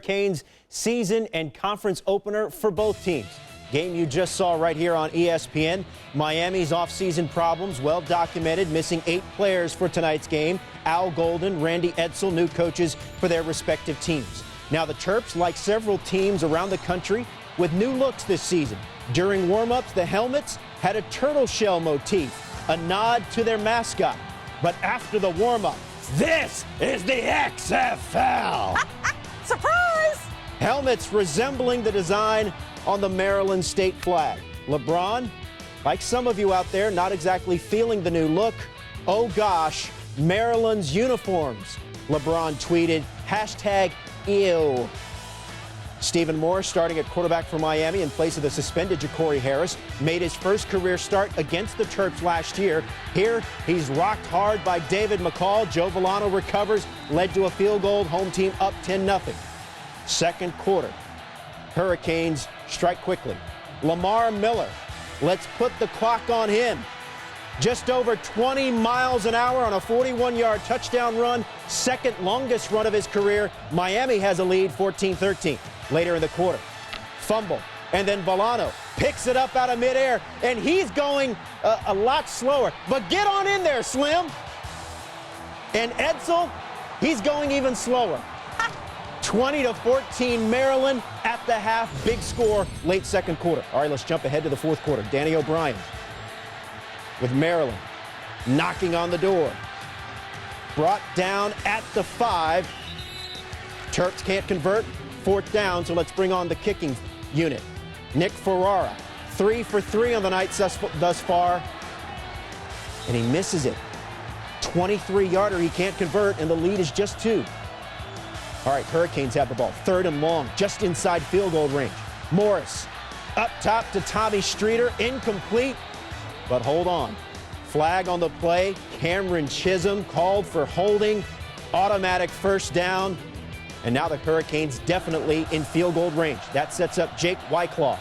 Hurricanes season and conference opener for both teams. Game you just saw right here on ESPN. Miami's offseason problems well documented, missing 8 players for tonight's game. Al Golden, Randy Edsall, new coaches for their respective teams. Now the Terps, like several teams around the country, with new looks this season. During warm-ups, the helmets had a turtle shell motif, a nod to their mascot. But after the warm-up, this is the XFL! Surprise! Helmets resembling the design on the Maryland state flag. LeBron, like some of you out there, not exactly feeling the new look. Oh gosh, Maryland's uniforms. LeBron tweeted, #ew. Stephen Morris, starting at quarterback for Miami in place of the suspended Ja'Cory Harris, made his first career start against the Terps last year. Here, he's rocked hard by David McCall. Joe Villano recovers, led to a field goal, home team up 10-0. Second quarter, Hurricanes strike quickly. Lamar Miller, let's put the clock on him. Just over 20 miles an hour on a 41-yard touchdown run, second longest run of his career. Miami has a lead, 14-13. Later in the quarter, fumble, and then Villano picks it up out of midair, and he's going a lot slower. But get on in there, Slim. And Edsall, he's going even slower. 20-14 Maryland at the half. Big score, late second quarter. All right, let's jump ahead to the fourth quarter. Danny O'Brien with Maryland knocking on the door. Brought down at the 5. Terps can't convert. Fourth down, so let's bring on the kicking unit. Nick Ferrara, 3 for 3 on the night thus far, and he misses it. 23-yarder, he can't convert, and the lead is just 2. All right, Hurricanes have the ball. 3rd and long, just inside field goal range. Morris up top to Tommy Streeter, incomplete, but hold on. Flag on the play. Cameron Chisholm called for holding. Automatic first down. And now the Hurricanes definitely in field goal range. That sets up Jake Wyclaw.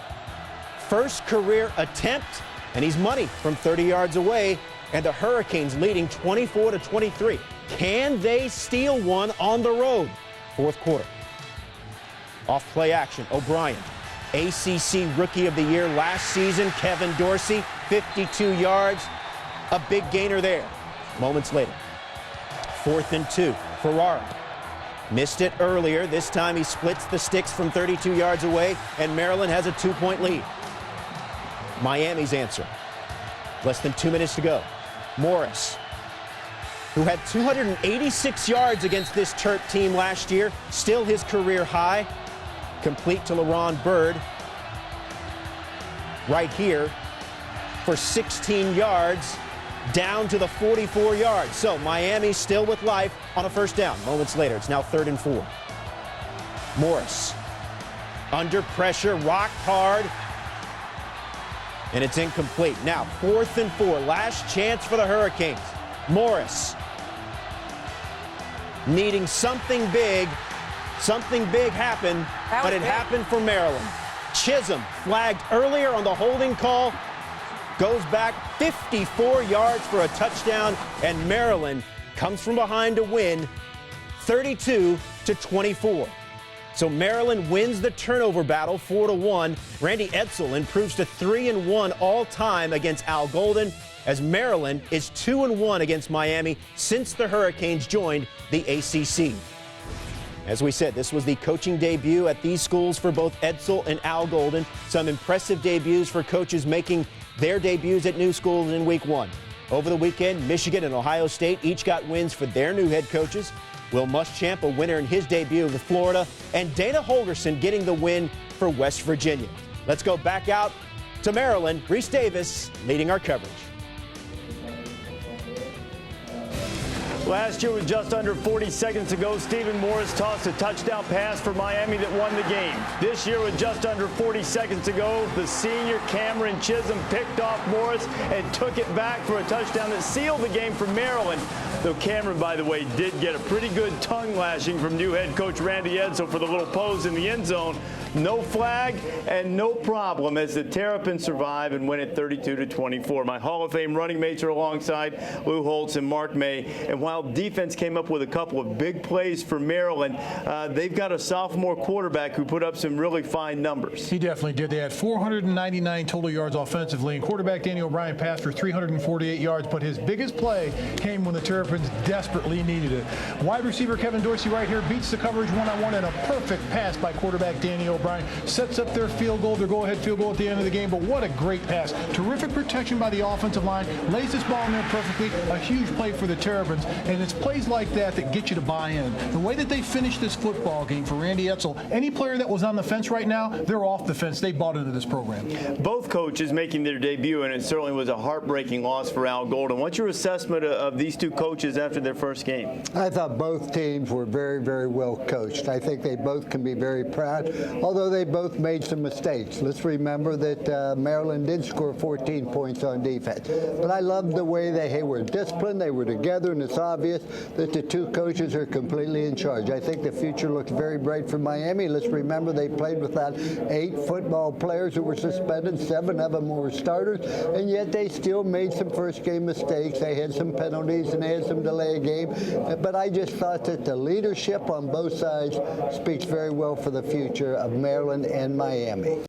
First career attempt, and he's money from 30 yards away, and the Hurricanes leading 24-23. Can they steal one on the road? Fourth quarter. Off play action, O'Brien. ACC Rookie of the Year last season, Kevin Dorsey, 52 yards. A big gainer there. Moments later. 4th and 2, Ferrara. Missed it earlier. This time he splits the sticks from 32 yards away, and Maryland has a 2-point lead. Miami's answer. Less than 2 minutes to go. Morris, who had 286 yards against this Terp team last year, still his career high. Complete to LaRon Bird. Right here for 16 yards. Down to the 44 yards. So Miami still with life on a first down. Moments later, it's now 3rd and 4. Morris under pressure, rocked hard, and it's incomplete. Now 4th and 4, last chance for the Hurricanes. Morris needing something big. Something big happened, but it happened for Maryland. Chisholm flagged earlier on the holding call. Goes back 54 yards for a touchdown, and Maryland comes from behind to win 32-24. So Maryland wins the turnover battle 4-1. Randy Edsall improves to 3-1 all-time against Al Golden, as Maryland is 2-1 against Miami since the Hurricanes joined the ACC. As we said, this was the coaching debut at these schools for both Edsall and Al Golden. Some impressive debuts for coaches making their debuts at new schools in week 1. Over the weekend, Michigan and Ohio State each got wins for their new head coaches. Will Muschamp, a winner in his debut with Florida, and Dana Holgorsen getting the win for West Virginia. Let's go back out to Maryland. Reese Davis leading our coverage. Last year, with just under 40 seconds to go, Stephen Morris tossed a touchdown pass for Miami that won the game. This year, with just under 40 seconds to go, the senior Cameron Chisholm picked off Morris and took it back for a touchdown that sealed the game for Maryland. Though Cameron, by the way, did get a pretty good tongue lashing from new head coach Randy Edsall for the little pose in the end zone. No flag and no problem as the Terrapins survive and win it 32-24. My Hall of Fame running mates are alongside Lou Holtz and Mark May. And while defense came up with a couple of big plays for Maryland, they've got a sophomore quarterback who put up some really fine numbers. He definitely did. They had 499 total yards offensively, and quarterback Danny O'Brien passed for 348 yards, but his biggest play came when the Terrapins desperately needed it. Wide receiver Kevin Dorsey right here beats the coverage one-on-one, and a perfect pass by quarterback Danny O'Brien sets up their field goal, their go-ahead field goal at the end of the game. But what a great pass. Terrific protection by the offensive line. Lays this ball in there perfectly. A huge play for the Terrapins, and it's plays like that that get you to buy in. The way that they finished this football game for Randy Edsall, any player that was on the fence right now, they're off the fence. They bought into this program. Both coaches making their debut, and it certainly was a heartbreaking loss for Al Golden. What's your assessment of these two coaches after their first game? I thought both teams were very, very well coached. I think they both can be very proud, although they both made some mistakes. Let's remember that Maryland did score 14 points on defense. But I loved the way they were disciplined, they were together, and it's obvious that the two coaches are completely in charge. I think the future looks very bright for Miami. Let's remember they played without 8 football players who were suspended. 7 of them were starters, and yet they still made some first-game mistakes. They had some penalties, and they had some delay of game. But I just thought that the leadership on both sides speaks very well for the future of Maryland and Miami.